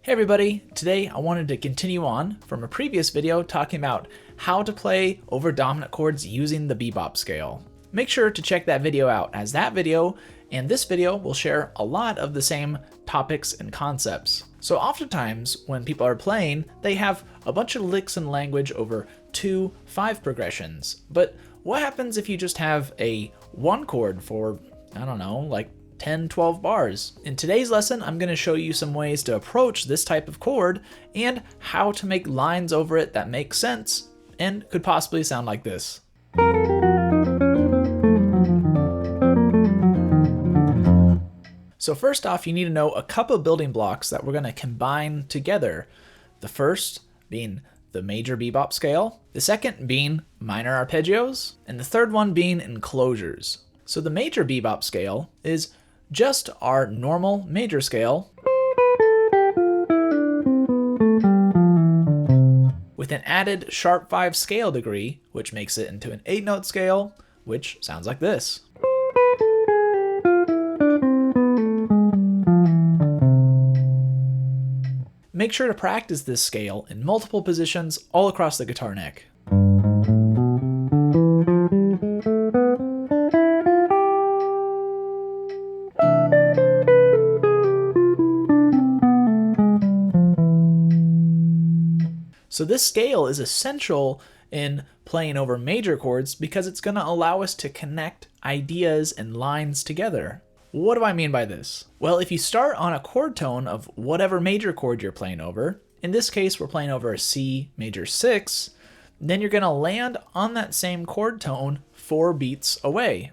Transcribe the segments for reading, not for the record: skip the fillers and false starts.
Hey everybody, today I wanted to continue on from a previous video talking about how to play over dominant chords using the bebop scale. Make sure to check that video out, as that video and this video will share a lot of the same topics and concepts. So oftentimes when people are playing, they have a bunch of licks and language over 2/5 progressions. But what happens if you just have a 1 chord for, I don't know, like 10-12 bars? In today's lesson, I'm going to show you some ways to approach this type of chord and how to make lines over it that make sense and could possibly sound like this. So first off, you need to know a couple of building blocks that we're going to combine together. The first being the major bebop scale, the second being minor arpeggios, and the third one being enclosures. So the major bebop scale is just our normal major scale with an added sharp 5 scale degree, which makes it into an 8-note scale, which sounds like this. Make sure to practice this scale in multiple positions all across the guitar neck. So this scale is essential in playing over major chords because it's going to allow us to connect ideas and lines together. What do I mean by this? Well, if you start on a chord tone of whatever major chord you're playing over, in this case we're playing over a C major 6, then you're going to land on that same chord tone 4 beats away.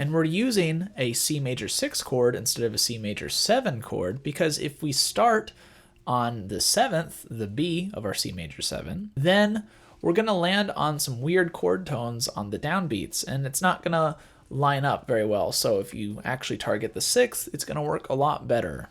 And we're using a C major 6 chord instead of a C major 7 chord because if we start on the 7th, the B of our C major 7, then we're going to land on some weird chord tones on the downbeats, and it's not going to line up very well. So if you actually target the 6th, it's going to work a lot better.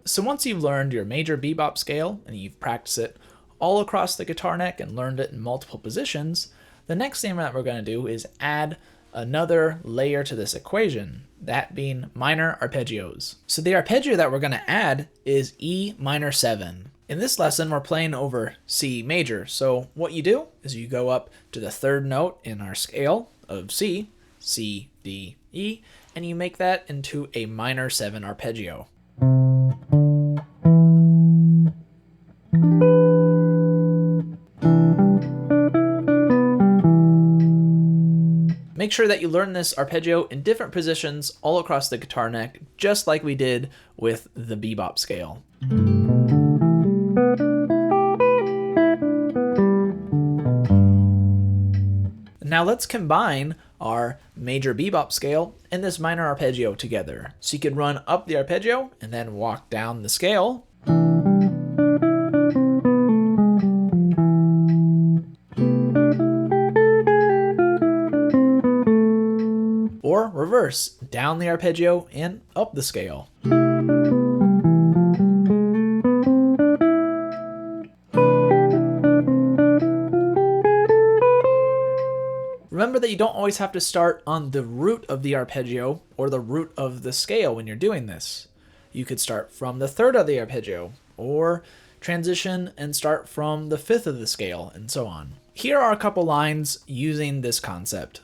So once you've learned your major bebop scale and you've practiced it all across the guitar neck and learned it in multiple positions, the next thing that we're going to do is add another layer to this equation, that being minor arpeggios. So the arpeggio that we're going to add is E minor 7. In this lesson, we're playing over C major. So what you do is you go up to the 3rd note in our scale of C, C, D, E, and you make that into a minor 7 arpeggio. Make sure that you learn this arpeggio in different positions all across the guitar neck, just like we did with the bebop scale. Now let's combine our major bebop scale and this minor arpeggio together. So you can run up the arpeggio and then walk down the scale. Or reverse, down the arpeggio and up the scale. Remember that you don't always have to start on the root of the arpeggio or the root of the scale when you're doing this. You could start from the 3rd of the arpeggio, or transition and start from the 5th of the scale, and so on. Here are a couple lines using this concept.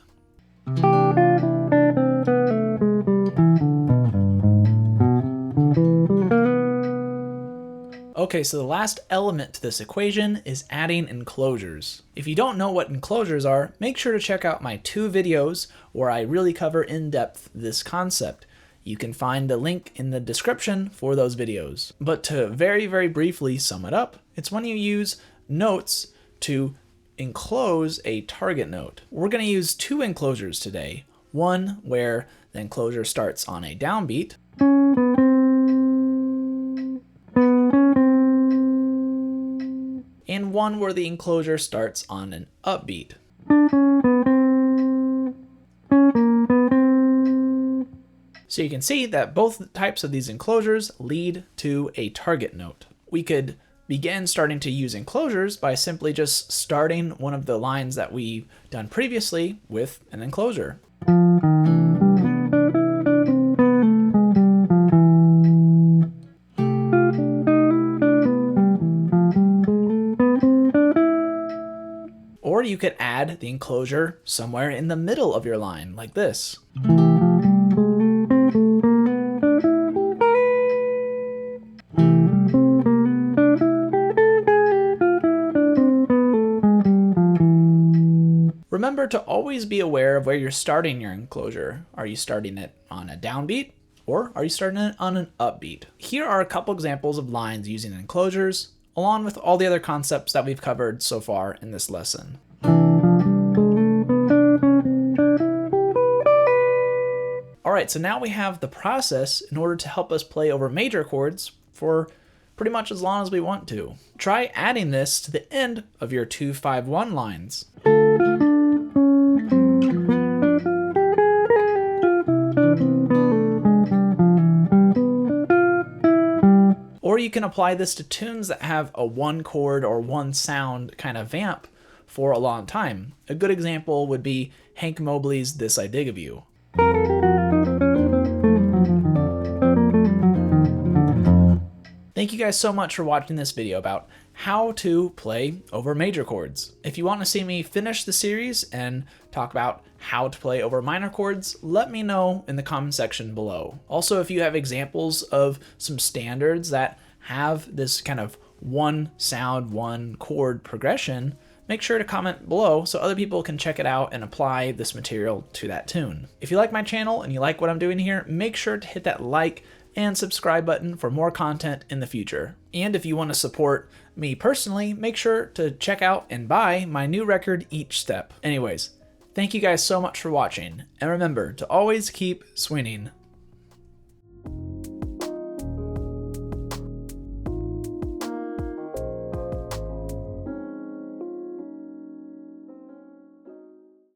Okay, so the last element to this equation is adding enclosures. If you don't know what enclosures are, make sure to check out my 2 videos where I really cover in depth this concept. You can find the link in the description for those videos. But to very, very briefly sum it up, it's when you use notes to enclose a target note. We're going to use 2 enclosures today. One where the enclosure starts on a downbeat, and one where the enclosure starts on an upbeat. So you can see that both types of these enclosures lead to a target note. We could begin starting to use enclosures by simply just starting one of the lines that we've done previously with an enclosure. Or you could add the enclosure somewhere in the middle of your line, like this. Remember to always be aware of where you're starting your enclosure. Are you starting it on a downbeat, or are you starting it on an upbeat? Here are a couple examples of lines using enclosures, along with all the other concepts that we've covered so far in this lesson. Alright, so now we have the process in order to help us play over major chords for pretty much as long as we want to. Try adding this to the end of your 2-5-1 lines. Or you can apply this to tunes that have a one chord or one sound kind of vamp for a long time. A good example would be Hank Mobley's This I Dig of You. Thank you guys so much for watching this video about how to play over major chords. If you want to see me finish the series and talk about how to play over minor chords, let me know in the comment section below. Also, if you have examples of some standards that have this kind of one sound, one chord progression, make sure to comment below so other people can check it out and apply this material to that tune. If you like my channel and you like what I'm doing here, make sure to hit that like and subscribe button for more content in the future. And if you want to support me personally, make sure to check out and buy my new record, Each Step. Anyways, thank you guys so much for watching, and remember to always keep swinging.